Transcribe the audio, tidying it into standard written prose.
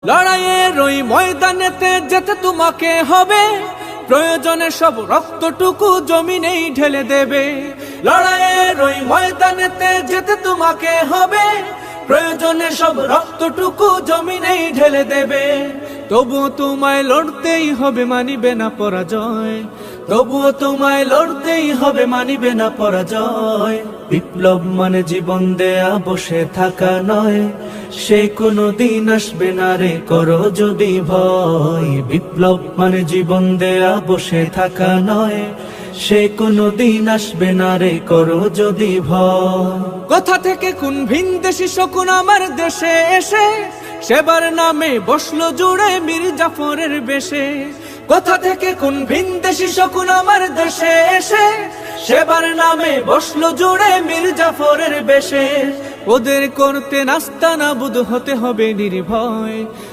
লড়াইয়ের ওই ময়দানেতে যেতে তোমাকে হবে, প্রয়োজনে সব রক্তটুকু জমিনেই ঢেলে দেবে। লড়াইয়ের ওই ময়দানেতে যেতে তোমাকে হবে, প্রয়োজনে সব রক্তটুকু জমিনেই ঢেলে দেবে। তবুও তোমায় লড়তেই হবে, মানিবে না পরাজয়। তবুও তোমায় লড়তেই হবে, মানিবে না পরাজয়। বিপ্লব মানে জীবন দেয়া বসে থাকা নয়, সে কোনো দিন আসবে না রে করো যদি ভয়। বিপ্লব মানে জীবন দেয়া বসে থাকা নয়, সে কোনো দিন আসবে না রে করো যদি ভয়। কোথা থেকে কোন ভিনদেশী শকুন আমার দেশে এসে সেবার নামে বসলো জুড়ে মীর জাফরের বেশে। কোথা থেকে কোন ভিনদেশী শকুন আমার দেশে এসে সেবার নামে বসলো জুড়ে মীর জাফরের বেশে। ওদের করতে নাস্তা নাবুদ হতে হবে নির্ভয়।